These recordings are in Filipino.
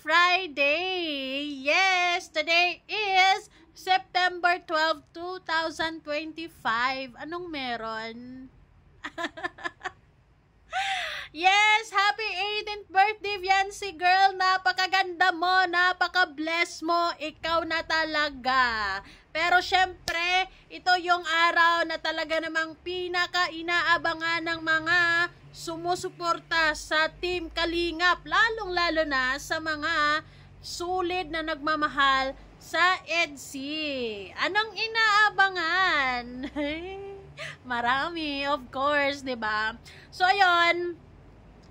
Friday! Yes! Today is September 12, 2025. Anong meron? Yes! Happy 18th birthday, Viancy girl! Napakaganda mo! Napaka-bless mo! Ikaw na talaga! Pero syempre, ito yung araw na talaga namang pinaka-inaabangan ng mga sumusuporta sa Team Kalingap, lalong-lalo na sa mga sulit na nagmamahal sa EDSI. Anong inaabangan? Marami, of course, 'di ba? So ayun,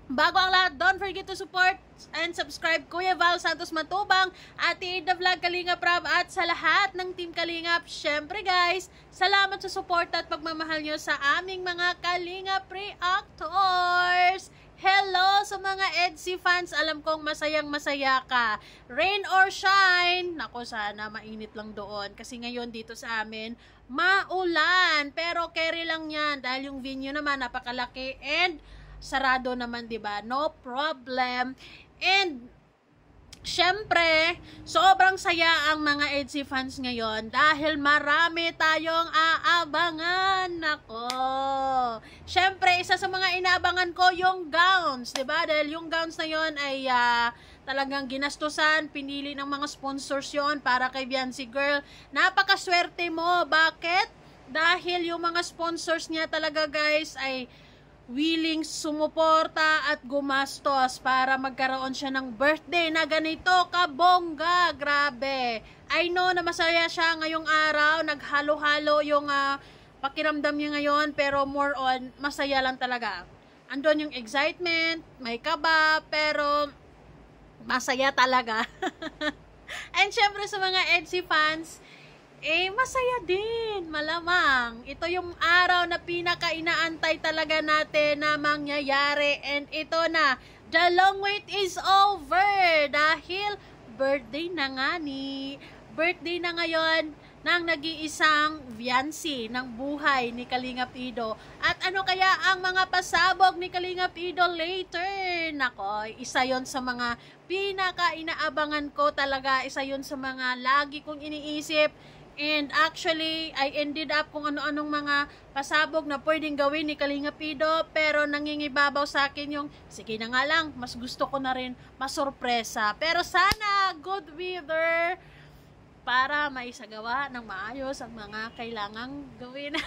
bago ang lahat, don't forget to support and subscribe Kuya Val Santos Matubang, Ate Ida Vlog, Kalingap Rob, at sa lahat ng Team Kalingap. Syempre guys, salamat sa support at pagmamahal nyo sa aming mga Kalingap Reactors. Hello sa mga EDSI fans, alam kong masayang masaya ka. Rain or shine, nako sana mainit lang doon kasi ngayon dito sa amin maulan, pero carry lang yan dahil yung venue naman napakalaki and sarado naman, 'di ba? No problem. And syempre, sobrang saya ang mga EDSI fans ngayon dahil marami tayong aabangan. Nako. Syempre, isa sa mga inaabangan ko yung gowns, 'di ba? Dahil yung gowns na 'yon ay talagang ginastusan, pinili ng mga sponsors 'yon para kay Viancy girl. Napakaswerte mo. Bakit? Dahil yung mga sponsors niya talaga, guys, ay willing sumuporta at gumastos para magkaroon siya ng birthday na ganito kabongga. Grabe. I know na masaya siya ngayong araw. Naghalo-halo yung pakiramdam niya ngayon, pero more on masaya lang talaga. Andun yung excitement, may kaba, pero masaya talaga. And syempre sa mga EDSI fans, masaya din, malamang. Ito yung araw na pinaka-inaantay talaga natin na mangyayari. And ito na, the long wait is over. Dahil birthday na nga birthday na ngayon ng nag-iisang Viancy ng buhay ni Kalingap Ido. At ano kaya ang mga pasabog ni Kalingap Ido later? Nako, isa yon sa mga pinaka-inaabangan ko talaga. Isa yon sa mga lagi kong iniisip. And actually, I ended up kung ano-anong mga pasabog na pwedeng gawin ni Kalingap Ido, pero nangingibabaw sa akin yung, sige na nga lang, mas gusto ko na rin masurpresa. Pero sana, good weather, para maisagawa ng maayos ang mga kailangang gawin.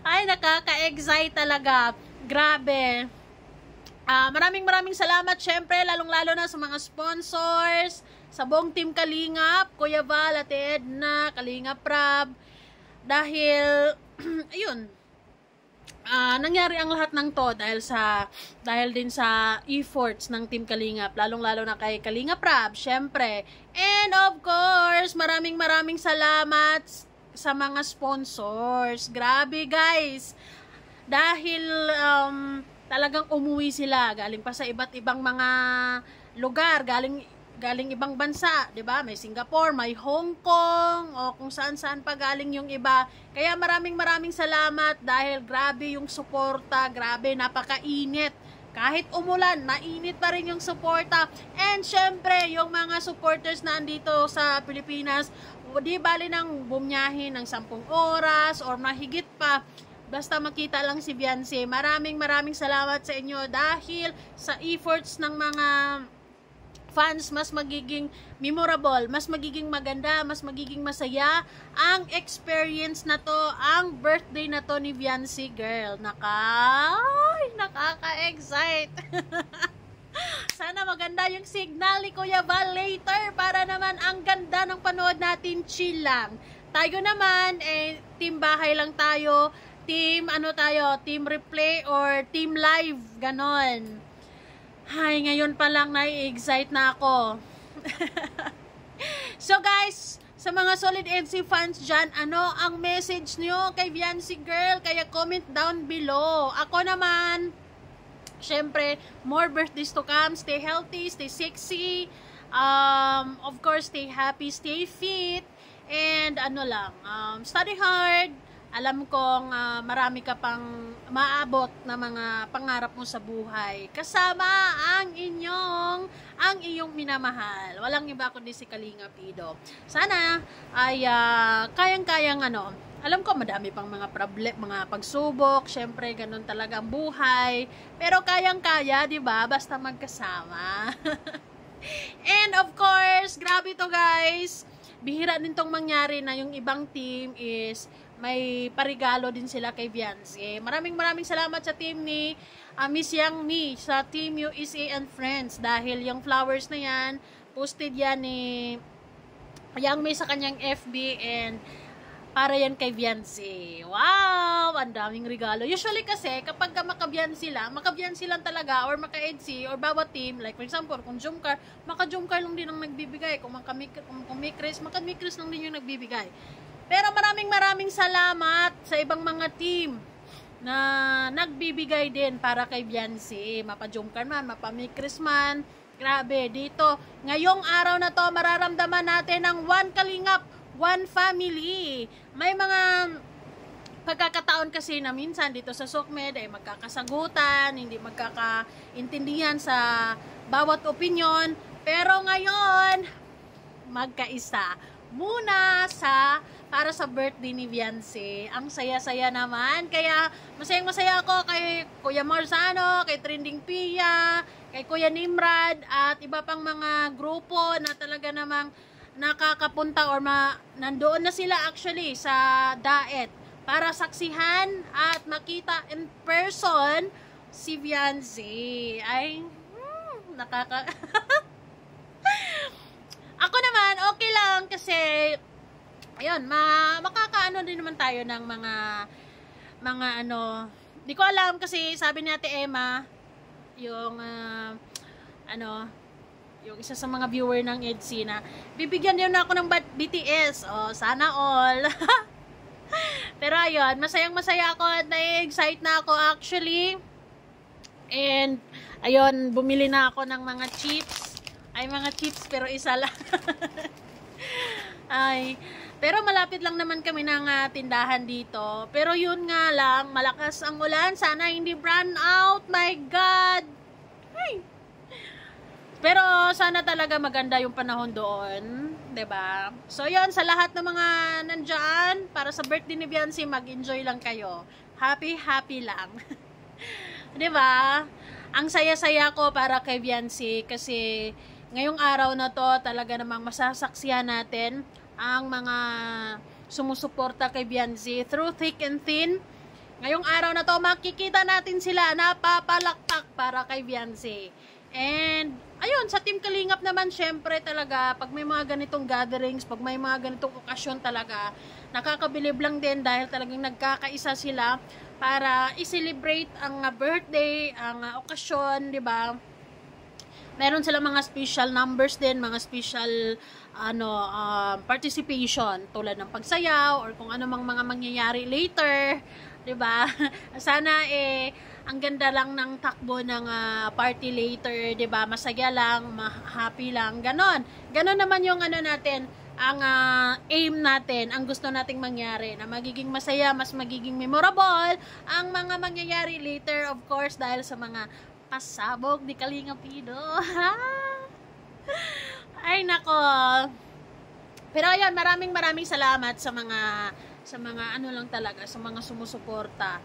Ay, nakaka-excite talaga. Grabe. Maraming salamat syempre, lalong-lalo na sa mga sponsors, sa buong Team Kalingap, Kuya Val, Ate Edna, Kalingap Rob, dahil ayun, nangyari ang lahat ng to dahil din sa efforts ng Team Kalingap, lalong-lalo na kay Kalingap Rob, syempre. And of course, maraming salamat sa mga sponsors. Grabe guys, dahil talagang umuwi sila, galing pa sa iba't ibang mga lugar, galing ibang bansa, 'di ba? May Singapore, may Hong Kong, o kung saan-saan pa galing yung iba. Kaya maraming salamat dahil grabe yung suporta, grabe, napakainit. Kahit umulan, mainit pa rin yung suporta. And syempre, yung mga supporters na andito sa Pilipinas, di bali nang bumiyahin ng 10 oras or mahigit pa, basta makita lang si Viancy. Maraming salamat sa inyo dahil sa efforts ng mga fans, mas magiging memorable, mas magiging maganda, mas magiging masaya ang experience na to, ang birthday na to ni Viancy girl. Nakaka-excite. Sana maganda yung signal ni Kuya Val later para naman ang ganda ng panood natin, chill lang. Tayo naman, team bahay lang tayo, team team replay or team live, ganon. Ay, ngayon pa lang nai-excite na ako. So guys, sa mga solid EDSI fans dyan, ano ang message nyo kay Viancy girl? Kaya comment down below. Ako naman, syempre, more birthdays to come. Stay healthy, stay sexy. Of course, stay happy, stay fit. And study hard. Alam kong marami ka pang maabot na mga pangarap mo sa buhay. Kasama ang iyong minamahal. Walang iba kundi si Kalinga Pido. Sana ay kayang-kayang alam ko madami pang mga problem, mga pagsubok, syempre ganun talaga ang buhay. Pero kayang-kaya, 'di ba? Basta magkasama. And of course, grabe to guys. Bihira din tong mangyari na yung ibang team is may parigalo din sila kay Beyonce. Maraming salamat sa team ni Miss Yang Mi, sa Team USA and Friends. Dahil yung flowers na yan, posted yan ni Yang Mi sa kanyang FB and para yan kay Beyonce. Wow! Ang daming regalo. Usually kasi, kapag maka-Beyonce lang talaga, or maka-EDC, or bawat team, like for example, kung Jumcar, maka-Jumcar lang din ang nagbibigay. Kung Mikris, maka-Mikris lang din yung nagbibigay. Pero maraming salamat sa ibang mga team na nagbibigay din para kay Beyonce. Mapa-Jumcar man, mapa-Mikris man. Grabe, dito, ngayong araw na to, mararamdaman natin ang One Kalingap, One Family. May mga pagkakataon kasi na minsan dito sa SOCMED ay magkakasagutan, hindi magkakaintindihan sa bawat opinyon. Pero ngayon, magkaisa. Muna para sa birthday ni Beyonce. Ang saya-saya naman. Kaya masayang-masaya ako kay Kuya Marzano, kay Trending Pia, kay Kuya Nimrod, at iba pang mga grupo na talaga namang nakakapunta or nandoon na sila actually sa Daet para saksihan at makita in person si Beyonce. Ay, Ako naman, okay lang kasi ayun, makakaano din naman tayo ng mga di ko alam kasi sabi ni Ate Emma, yung yung isa sa mga viewer ng EDC na bibigyan din ako ng BTS. Sana all. Pero ayun, masayang-masaya ako at na-excite na ako actually. And ayun, bumili na ako ng mga chips. Ay, mga chips pero isa lang. Ay, pero malapit lang naman kami ng tindahan dito. Pero yun nga lang, malakas ang ulan. Sana hindi brand out. My God! Ay! Pero sana talaga maganda yung panahon doon, 'di ba? So 'yun, sa lahat ng mga nandiyan para sa birthday ni Beyonce, mag-enjoy lang kayo. Happy lang. 'Di ba? Ang saya-saya ko para kay Beyonce kasi ngayong araw na 'to talaga namang masasaksihan natin ang mga sumusuporta kay Beyonce through thick and thin. Ngayong araw na 'to makikita natin sila napapalakpak para kay Beyonce. And ayun, sa Team Kalingap naman, syempre talaga, pag may mga ganitong gatherings, pag may mga ganitong okasyon talaga, nakakabilib lang din dahil talagang nagkakaisa sila para i-celebrate ang birthday, ang okasyon, di ba? Meron silang mga special numbers din, mga special participation tulad ng pagsayaw or kung ano mang mga mangyayari later, 'di ba? Sana ang ganda lang ng takbo ng party later, 'di ba? Masaya lang, happy lang, ganon. Ganon naman yung natin, ang aim natin, ang gusto nating mangyari, na magiging masaya, mas magiging memorable ang mga mangyayari later, of course, dahil sa mga pasabog ni Kalinga Pido. Ay nako. Pero ayun, maraming salamat sa mga lang talaga, sa mga sumusuporta.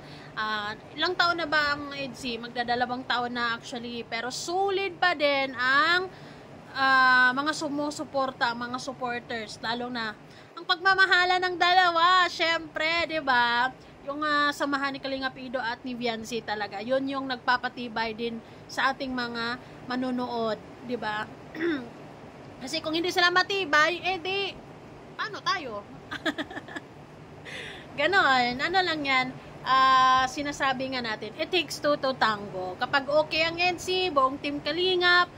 Ilang taon na ba ang EDC? Magdadalawang taon na actually, pero solid pa din ang mga sumusuporta, mga supporters, lalo na ang pagmamahala ng dalawa, syempre, 'di ba? Yung samahan ni Kalinga Pido at ni Beyonce talaga. 'Yun yung nagpapatibay din sa ating mga manunood, 'di ba? Kasi kung hindi sila matibay, di paano tayo? Ganon, lang yan, sinasabi nga natin, it takes two to tango. Kapag okay ang EDC, buong Team Kalingap,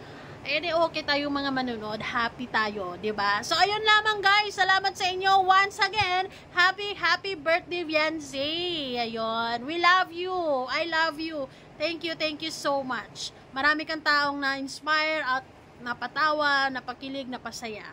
di okay tayo mga manunod, happy tayo, 'di ba? So ayun lamang guys, salamat sa inyo once again. Happy birthday Beyonce. Ayun, we love you. I love you. Thank you so much. Marami kang taong na-inspire at napatawa, napakilig, napasaya.